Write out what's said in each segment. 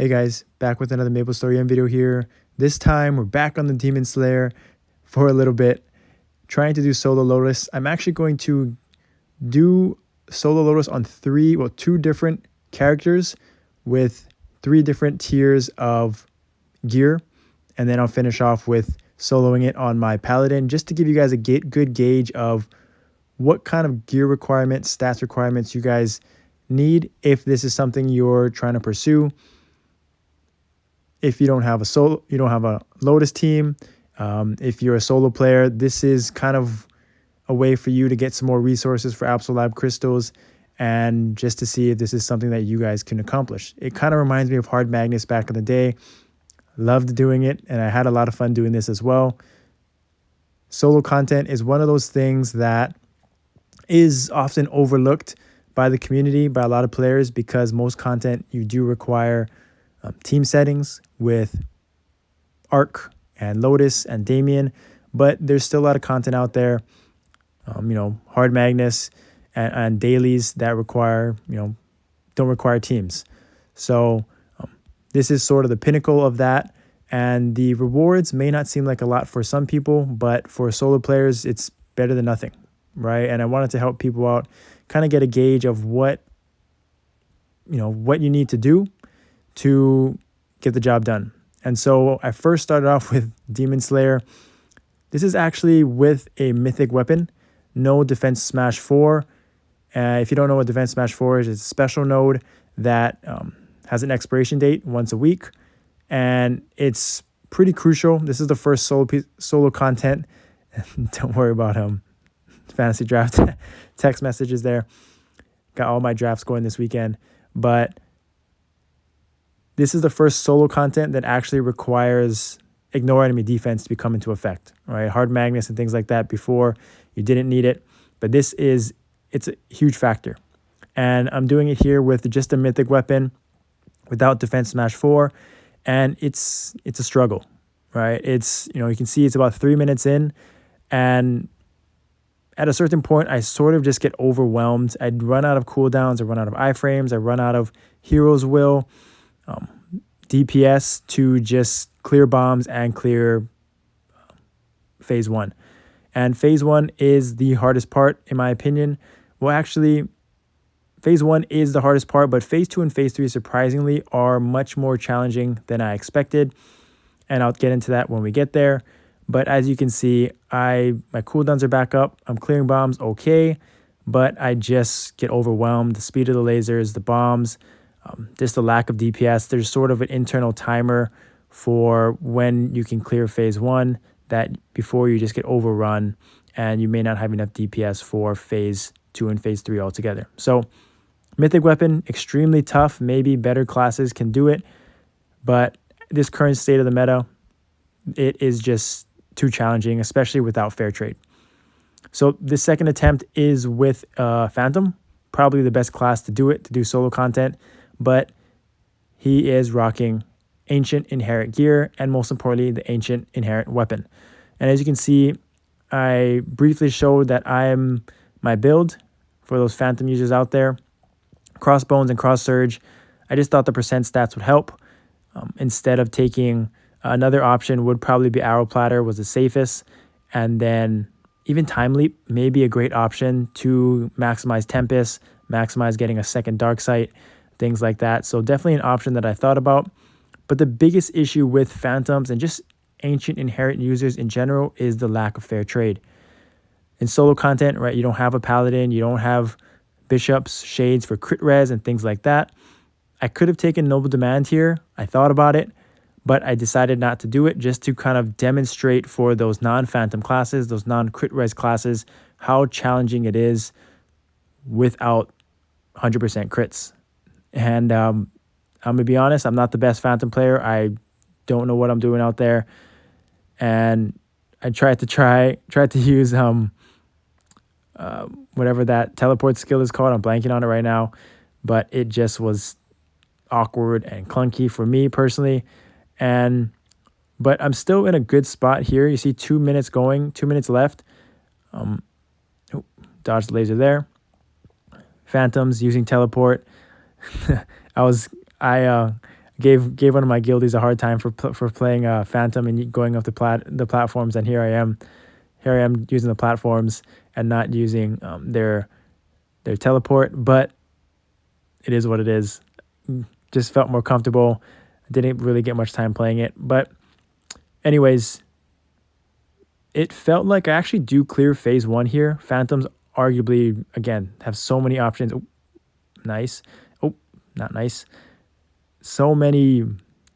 Hey guys, back with another Maplestory video here. This time we're back on the Demon Slayer for a little bit, trying to do solo Lotus. I'm actually going to do solo Lotus on two different characters with 3 different tiers of gear, and then I'll finish off with soloing it on my Paladin just to give you guys a good gauge of what kind of gear requirements, stats requirements you guys need if this is something you're trying to pursue. If you don't have a Lotus team, if you're a solo player, this is kind of a way for you to get some more resources for Absolab crystals and just to see if this is something that you guys can accomplish. It kind of reminds me of Hard Magnus back in the day. Loved doing it, and I had a lot of fun doing this as well. Solo content is one of those things that is often overlooked by the community, by a lot of players, because most content you do require team settings with Arc and Lotus and Damien, but there's still a lot of content out there, Hard Magnus and dailies that don't require teams. So this is sort of the pinnacle of that, and the rewards may not seem like a lot for some people, but for solo players, it's better than nothing, right? And I wanted to help people out, kind of get a gauge of what you need to do to get the job done. And so I first started off with Demon Slayer. This is actually with a Mythic Weapon, no Defense Smash 4. If you don't know what Defense Smash 4 is, it's a special node that has an expiration date once a week, and it's pretty crucial. This is the first solo content. Don't worry about fantasy draft text messages there. Got all my drafts going this weekend, but this is the first solo content that actually requires ignore enemy defense to come into effect, right? Hard Magnus and things like that before, you didn't need it, but it's a huge factor. And I'm doing it here with just a Mythic Weapon without Defense Smash 4, and it's a struggle, right? You can see it's about 3 minutes in, and at a certain point, I sort of just get overwhelmed. I'd run out of cooldowns, I run out of iframes, I run out of Hero's Will, DPS to just clear bombs and clear phase 1. And phase 1 is the hardest part, in my opinion. Well, actually, phase 1 is the hardest part, but phase 2 and phase 3 surprisingly are much more challenging than I expected. And I'll get into that when we get there. But as you can see, my cooldowns are back up. I'm clearing bombs okay, but I just get overwhelmed. The speed of the lasers, the bombs, just the lack of DPS. There's sort of an internal timer for when you can clear phase 1 that before you just get overrun and you may not have enough DPS for phase 2 and phase 3 altogether. So Mythic Weapon, extremely tough. Maybe better classes can do it, but this current state of the meta, it is just too challenging, especially without fair trade. So the second attempt is with Phantom, probably the best class to do solo content, but he is rocking Ancient Inherent Gear and most importantly, the Ancient Inherent Weapon. And as you can see, I briefly showed that my build for those Phantom users out there, Crossbones and Cross Surge. I just thought the percent stats would help. Instead of taking another option would probably be Arrow Platter was the safest. And then even Time Leap may be a great option to maximize Tempest, maximize getting a second Dark Sight, things like that. So definitely an option that I thought about. But the biggest issue with Phantoms and just Ancient Inherent users in general is the lack of fair trade. In solo content, right, you don't have a Paladin, you don't have Bishops, Shades for crit res and things like that. I could have taken Noble Demand here. I thought about it, but I decided not to do it just to kind of demonstrate for those non-Phantom classes, those non-crit res classes, how challenging it is without 100% crits. And I'm going to be honest, I'm not the best Phantom player. I don't know what I'm doing out there. And I tried to use whatever that teleport skill is called. I'm blanking on it right now, but it just was awkward and clunky for me personally. But I'm still in a good spot here. You see 2 minutes going, 2 minutes left. Dodge the laser there. Phantoms using teleport. I gave one of my guildies a hard time for playing Phantom and going up the platforms, and here I am using the platforms and not using their teleport, but it is what it is. Just felt more comfortable. Didn't really get much time playing it, but anyways, it felt like I actually do clear phase 1 here. Phantoms arguably, again, have so many options. Oh, nice. Oh, not nice. So many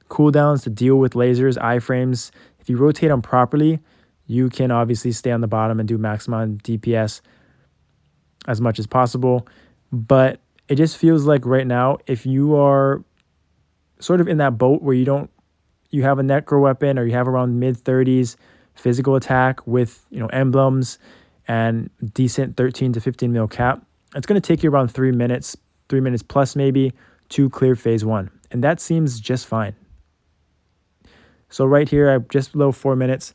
cooldowns to deal with lasers, iframes. If you rotate them properly, you can obviously stay on the bottom and do maximum DPS as much as possible. But it just feels like right now, if you are sort of in that boat where you have a Necro weapon or you have around mid-30s physical attack with, emblems and decent 13 to 15 mil cap, it's going to take you around 3 minutes plus maybe to clear phase 1. And that seems just fine. So right here, I just below 4 minutes,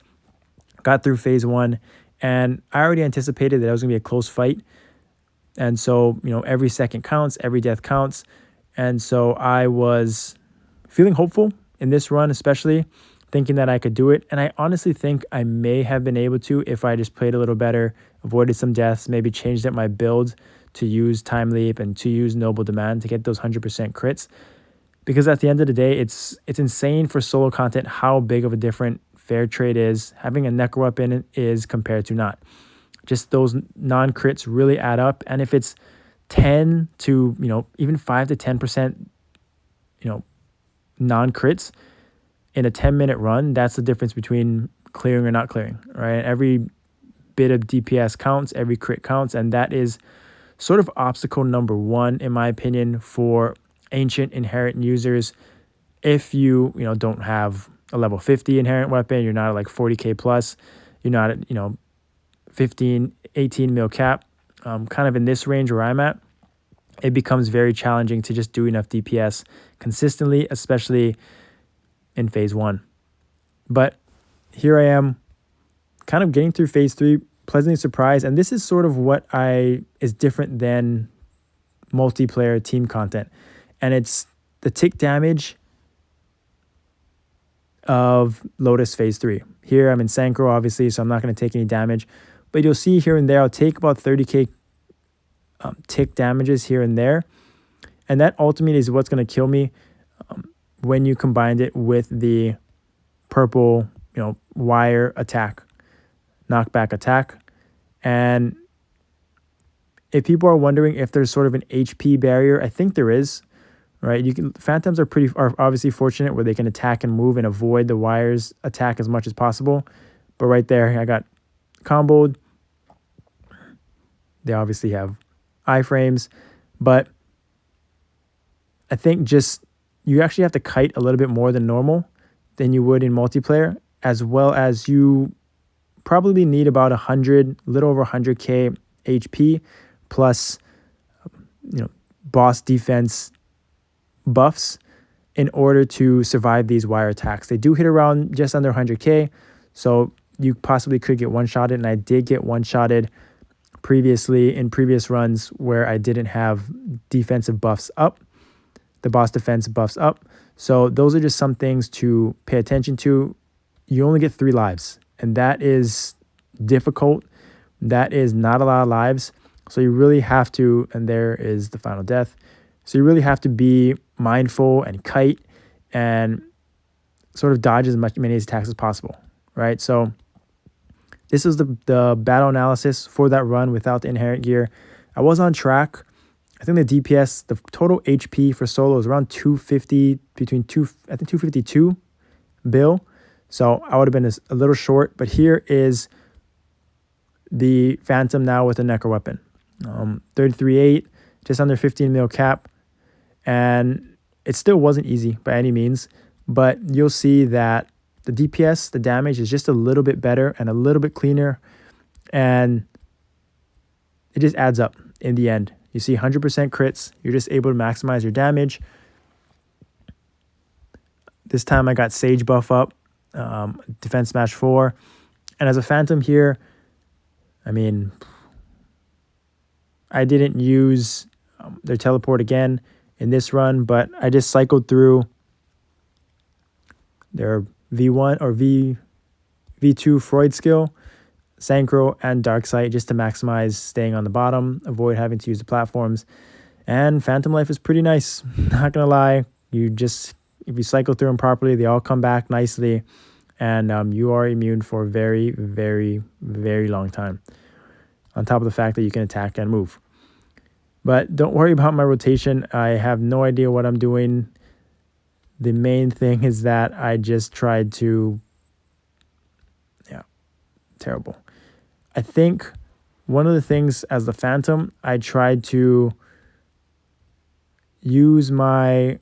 got through phase 1, and I already anticipated that it was going to be a close fight. And so, every second counts, every death counts. And so I was feeling hopeful in this run, especially thinking that I could do it. And I honestly think I may have been able to if I just played a little better, avoided some deaths, maybe changed up my build to use Time Leap and to use Noble Demand to get those 100% crits. Because at the end of the day, it's insane for solo content how big of a different fair trade is. Having a Necro weapon is compared to not. Just those non-crits really add up. And if it's 10 to, even 5 to 10%, non-crits in a 10-minute run, that's the difference between clearing or not clearing, right? Every bit of DPS counts, every crit counts, and that is sort of obstacle number 1, in my opinion, for ancient inherent users. If you don't have a level 50 inherent weapon, you're not at like 40k plus, you're not at 15 18 mil cap, kind of in this range where I'm at, it becomes very challenging to just do enough DPS consistently, especially in phase 1. But here I am kind of getting through phase 3, pleasantly surprised. And this is sort of what is different than multiplayer team content. And it's the tick damage of Lotus phase 3. Here I'm in Synchro, obviously, so I'm not going to take any damage. But you'll see here and there, I'll take about 30k tick damages here and there. And that ultimately is what's going to kill me when you combined it with the purple, wire attack, knockback attack. And if people are wondering if there's sort of an HP barrier, I think there is, right? Phantoms are obviously fortunate where they can attack and move and avoid the wire's attack as much as possible. But right there, I got comboed. They obviously have iframes, but I think just you actually have to kite a little bit more than normal than you would in multiplayer, as well as you probably need about little over 100k HP plus boss defense buffs in order to survive these wire attacks. They do hit around just under 100k, so you possibly could get one-shotted, and I did get one-shotted previously in previous runs where I didn't have defensive buffs up, the boss defense buffs up. So those are just some things to pay attention to. You only get 3 lives, and that is difficult. That is not a lot of lives. So you really have to, and there is the final death. So you really have to be mindful and kite and sort of dodge as many attacks as possible, right? So this is the battle analysis for that run without the inherent gear. I was on track. I think the DPS, the total HP for solo is around 250, I think 252 bill. So I would have been a little short, but here is the Phantom now with a Necro weapon. 33.8, just under 15 mil cap. And it still wasn't easy by any means, but you'll see that the DPS, the damage is just a little bit better and a little bit cleaner. And it just adds up in the end. You see 100% crits. You're just able to maximize your damage. This time I got Sage buff up, Defense Smash 4. And as a Phantom here, I mean, I didn't use their teleport again in this run, but I just cycled through Their V1 or V2 Freud skill, Synchro, and Darksight, just to maximize staying on the bottom, avoid having to use the platforms. And Phantom Life is pretty nice. Not gonna lie, if you cycle through them properly, they all come back nicely, and you are immune for a very, very, very long time. On top of the fact that you can attack and move. But don't worry about my rotation. I have no idea what I'm doing. The main thing is that I just tried to, terrible. I think one of the things as the Phantom, I tried to use my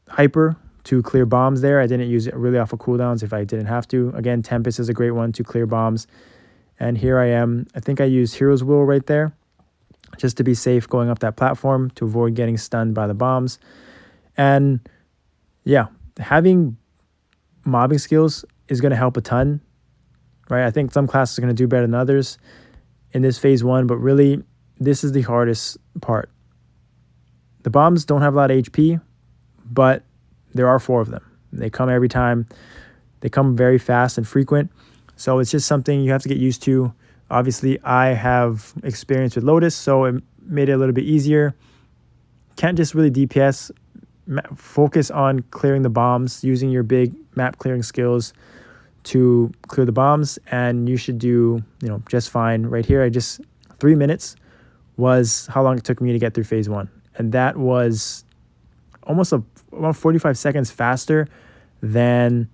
hyper to clear bombs there. I didn't use it really off of cooldowns if I didn't have to. Again, Tempest is a great one to clear bombs. And here I am. I think I used Hero's Will right there just to be safe going up that platform to avoid getting stunned by the bombs. And yeah, having mobbing skills is going to help a ton, right? I think some classes are going to do better than others in this phase 1, but really this is the hardest part. The bombs don't have a lot of HP, but there are 4 of them. They come every time. They come very fast and frequent. So it's just something you have to get used to. Obviously, I have experience with Lotus, so it made it a little bit easier. Can't just really DPS. Focus on clearing the bombs, using your big map clearing skills to clear the bombs, and you should do, just fine. Right here, 3 minutes was how long it took me to get through phase 1. And that was almost around 45 seconds faster than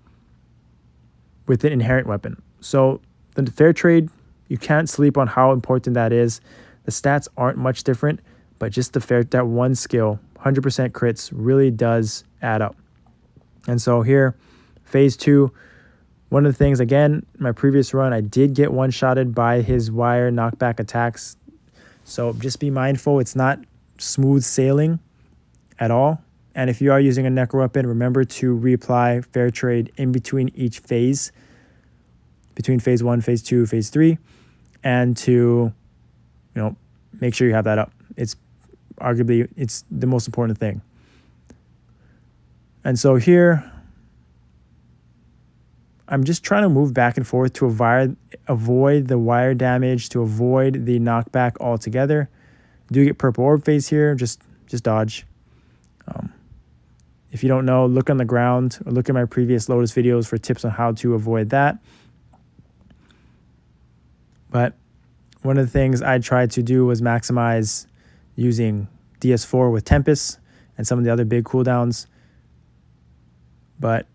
with an inherent weapon. So the fair trade, you can't sleep on how important that is. The stats aren't much different, but just that one skill, 100% crits, really does add up. And so here, phase 2, one of the things, again, my previous run, I did get one-shotted by his wire knockback attacks. So just be mindful, it's not smooth sailing at all. And if you are using a Necro weapon, remember to reapply fair trade in between each phase, between phase 1, phase 2, phase 3, and to, make sure you have that up. It's arguably, it's the most important thing. And so here, I'm just trying to move back and forth to avoid the wire damage, to avoid the knockback altogether. Do get purple orb phase here, just dodge. If you don't know, look on the ground or look at my previous Lotus videos for tips on how to avoid that. But one of the things I tried to do was maximize using DS4 with Tempest and some of the other big cooldowns. But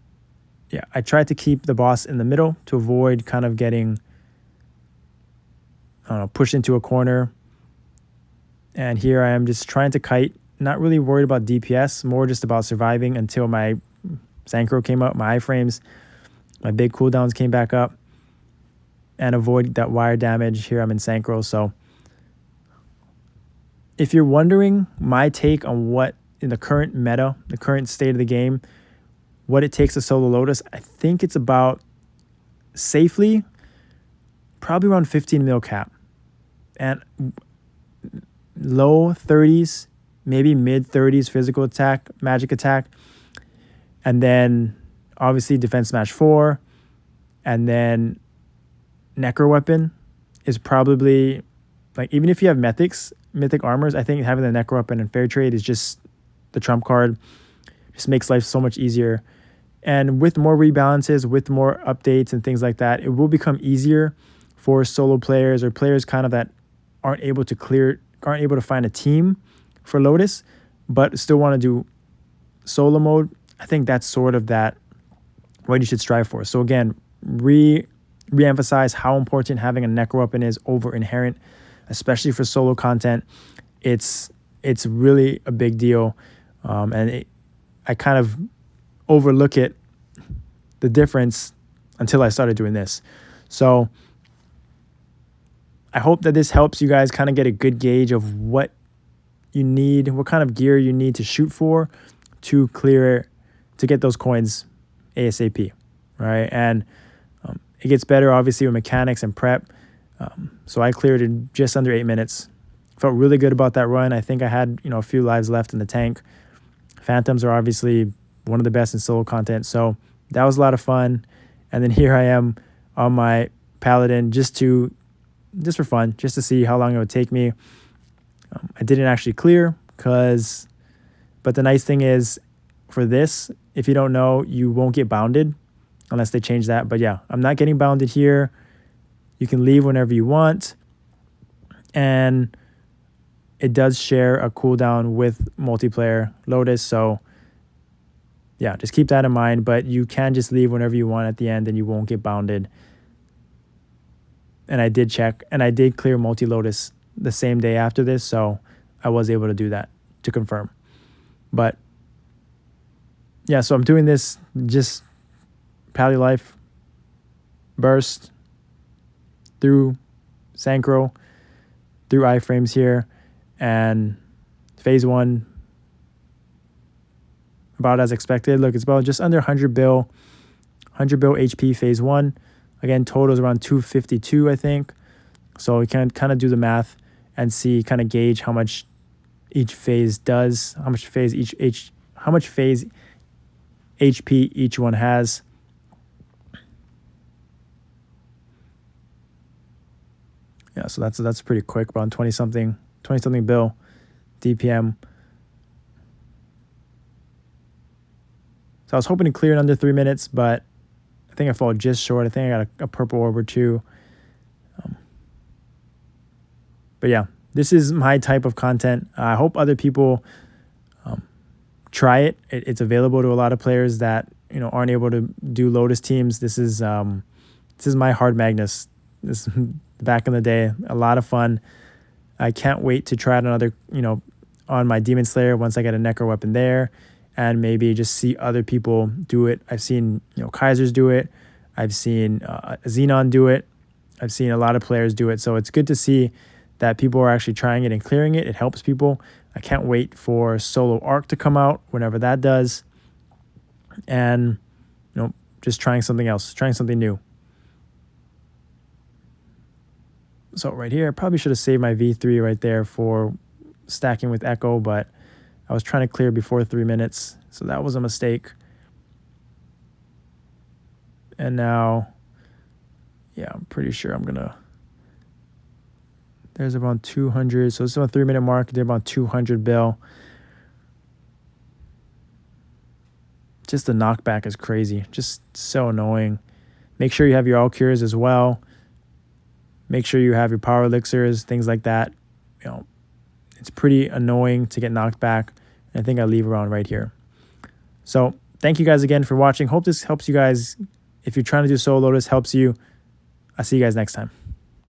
yeah, I tried to keep the boss in the middle to avoid kind of getting, pushed into a corner. And here I am just trying to kite, not really worried about DPS, more just about surviving until my Synchro came up, my iframes, my big cooldowns came back up, and avoid that wire damage. Here I'm in Synchro. So if you're wondering my take on what in the current meta, the current state of the game, what it takes to solo Lotus, I think it's about safely, probably around 15 mil cap. And low 30s, maybe mid 30s physical attack, magic attack. And then obviously defense smash 4. And then Necro weapon is probably, like, even if you have mythic armors, I think having the Necro weapon and fair trade is just the trump card. Just makes life so much easier. And with more rebalances, with more updates and things like that, it will become easier for solo players or players kind of that aren't able to find a team for Lotus, but still want to do solo mode. I think that's sort of what you should strive for. So again, re-emphasize how important having a Necro weapon is over inherent, especially for solo content. It's really a big deal, and I kind of overlook the difference until I started doing this. So I hope that this helps you guys kind of get a good gauge of what you need, what kind of gear you need to shoot for to get those coins ASAP, right? And it gets better, obviously, with mechanics and prep. So I cleared in just under 8 minutes. Felt really good about that run. I think I had, a few lives left in the tank. Phantoms are obviously one of the best in solo content. So that was a lot of fun. And then here I am on my Paladin just for fun, just to see how long it would take me. I didn't actually clear but the nice thing is for this, if you don't know, you won't get bounded unless they change that. But yeah, I'm not getting bounded here. You can leave whenever you want. And it does share a cooldown with multiplayer Lotus. So yeah, just keep that in mind. But you can just leave whenever you want at the end and you won't get bounded. And I did check, and I did clear multi-Lotus the same day after this, so I was able to do that to confirm. But yeah, so I'm doing this just Pally Life burst through Necro, through iframes here, and phase 1 about as expected. Look, it's about just under 100 bill HP phase 1. Again, total is around 252, I think. So we can kind of do the math and see, kind of gauge how much each phase does, how much phase HP each one has. Yeah, so that's pretty quick, around 20 something bill DPM. So I was hoping to clear in under 3 minutes, but I think I fall just short. I think I got a purple orb or two. But yeah, this is my type of content. I hope other people try it. It's available to a lot of players that aren't able to do Lotus teams. This is my hard Magnus. This back in the day, a lot of fun. I can't wait to try it on my Demon Slayer once I get a Necro weapon there, and maybe just see other people do it. I've seen Kaisers do it. I've seen Xenon do it. I've seen a lot of players do it. So it's good to see that people are actually trying it and clearing it. It helps people. I can't wait for Solo Arc to come out whenever that does. And, just trying something else, trying something new. So right here, I probably should have saved my V3 right there for stacking with Echo, but I was trying to clear before 3 minutes. So that was a mistake. And now, yeah, I'm pretty sure I'm going to... There's around 200. So this is a 3 minute mark. They're about 200 bill. Just the knockback is crazy. Just so annoying. Make sure you have your all cures as well. Make sure you have your power elixirs, things like that. It's pretty annoying to get knocked back. I think I leave around right here. So thank you guys again for watching. Hope this helps you guys. If you're trying to do solo Lotus, helps you. I'll see you guys next time.